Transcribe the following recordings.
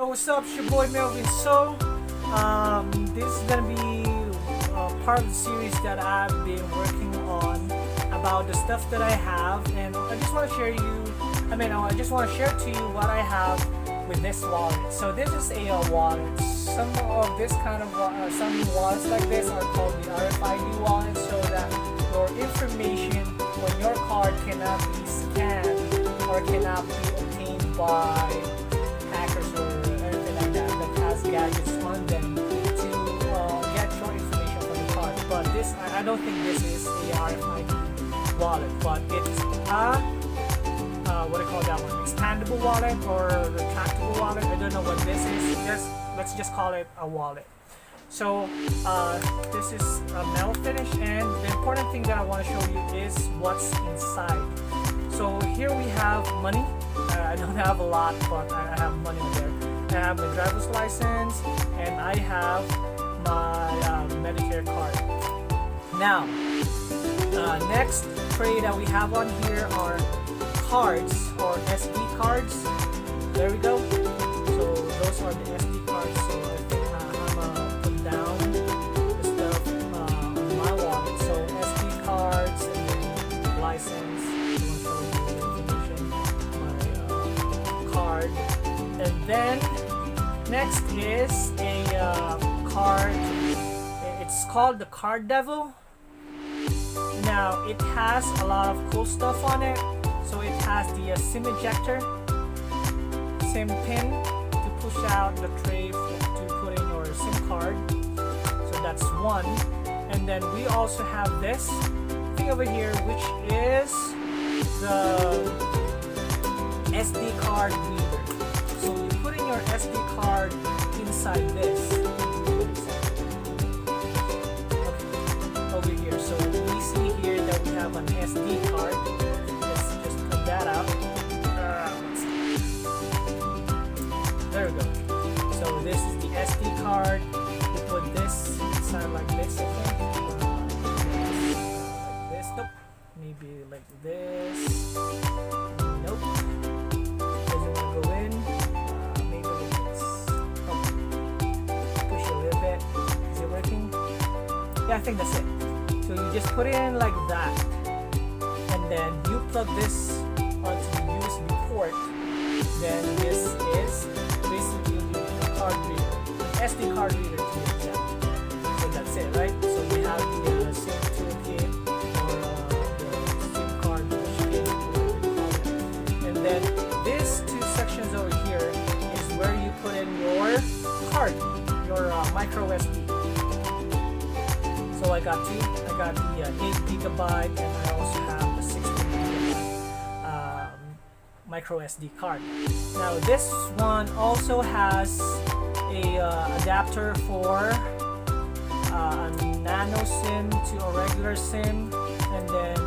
what's up? It's your boy Melvin. So, this is gonna be part of the series that I've been working on about the stuff that I have, and I just want to share I just want to share to you what I have with this wallet. So this is a wallet. Some of this kind of some wallets like this are called the RFID wallet, so that your information on your card cannot be scanned or cannot be obtained by hackers or anything like that has gadgets on them to get your information from the card. But this, I don't think this is a RFID wallet, but it's a what do you call that one? Expandable wallet or retractable wallet. I don't know what this is. Let's just call it a wallet. So this is a metal finish, and the important thing that I want to show you is what's inside. So here we have money. I don't have a lot, but I have money in there. I have my driver's license, and I have my Medicare card. Now, next tray that we have on here are cards or SD cards. There we go. So those are the SD cards. So I think I'm gonna put down the stuff on my wallet. So SD cards and then license. My card, and then next is a card. It's called the Card Devil. Now it has a lot of cool stuff on it. So it has the SIM ejector, SIM pin to push out the tray to put in your SIM card. So that's one. And then we also have this thing over here, which is the SD card reader. So you put in your SD card inside this. Okay, over here. So we see here that we have an SD card. That out. There we go. So this is the SD card. You put this inside like this, I think. Like this. Nope. Maybe like this. Nope. Doesn't want to go in. Maybe like this. Oh. Push it a little bit. Is it working? Yeah, I think that's it. So you just put it in like that. And then you plug this onto the USB port. Then this is basically the card reader, the SD card reader to be exact. So that's it, right? So we have the SIM toolkit or the SIM card push kit, whatever you call it. And then these two sections over here is where you put in your card, your micro SD. So I got two. I got the 8GB, and I also have the 16GB micro SD card. Now this one also has a adapter for a nano SIM to a regular SIM, and then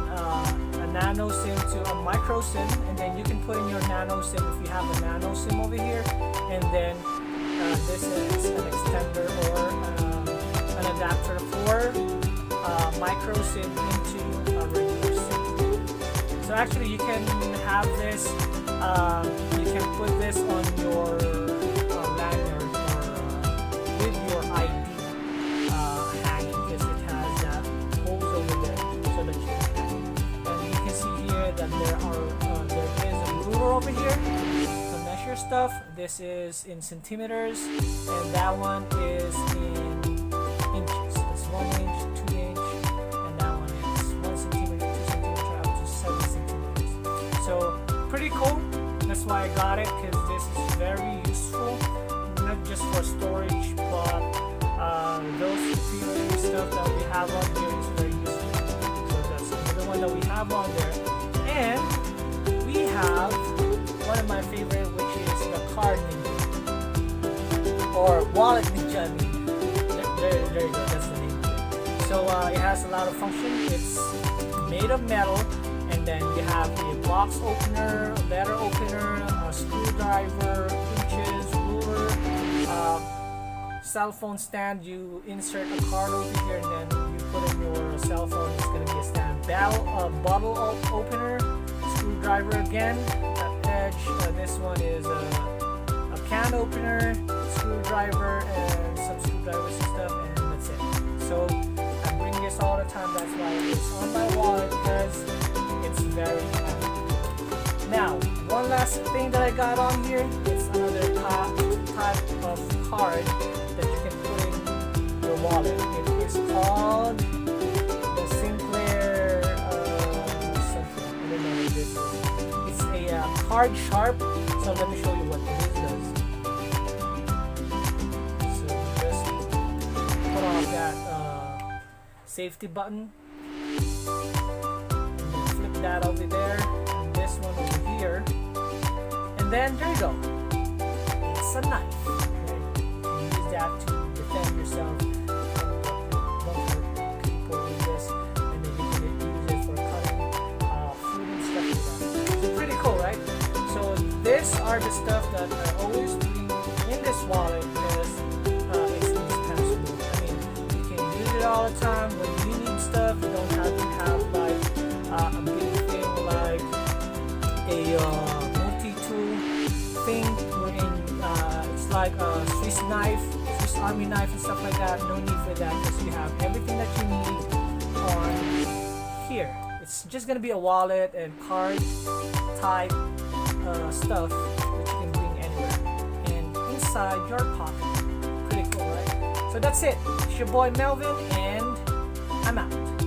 a nano SIM to a micro SIM, and then you can put in your nano SIM if you have a nano SIM over here, and then this is an extender or an adapter for micro SIM into a regular SIM. So actually you can have this, you can put this on your lanyard or with your ID hanging, because it has that holes over there so that you can hang. And you can see here that there is a ruler over here to measure stuff. This is in centimeters, and that one is in inches. It's 1 inch, 2 inch, and that one is 1 centimeter, 2 centimeter, up to 7 centimeters. So pretty cool. That's why I got it, because this is very useful, not just for storage, but those security stuff that we have on here is very useful. So that's another one that we have on there. And we have one of my favorite, which is the Card Ninja, or Wallet Ninja. I mean, there you go. That's the name of it. So it has a lot of function. It's made of metal. And then you have a box opener, a letter opener, a screwdriver, pinches, ruler, cell phone stand. You insert a card over here, and then you put in your cell phone. It's going to be a stand. Bottle opener, screwdriver again, that edge. This one is a can opener, screwdriver, and some screwdrivers and stuff, and that's it. So I bring this all the time. That's why it's on my wallet, because it's very heavy. Now, one last thing that I got on here is another type of card that you can put in your wallet. It is called the Sinclair something. I don't know what this is. It's a card sharp. So let me show you what this does. So just put off that safety button, and then flip that over there, and this one over here, and then there you go. It's a knife. Okay? You can use that to defend yourself from people with this, and then you can use it for cutting food and stuff like that. It's pretty cool, right? So these are the stuff that I always bring in this wallet, because it's indispensable. I mean, you can use it all the time when you need stuff. You don't have to have like a big thing like a multi-tool thing wherein it's like a Swiss knife, Swiss Army knife and stuff like that. No need for that, because you have everything that you need on here. It's just gonna be a wallet and card type stuff that you can bring anywhere and inside your pocket. Pretty cool, right? So that's it. It's your boy Melvin, and I'm out.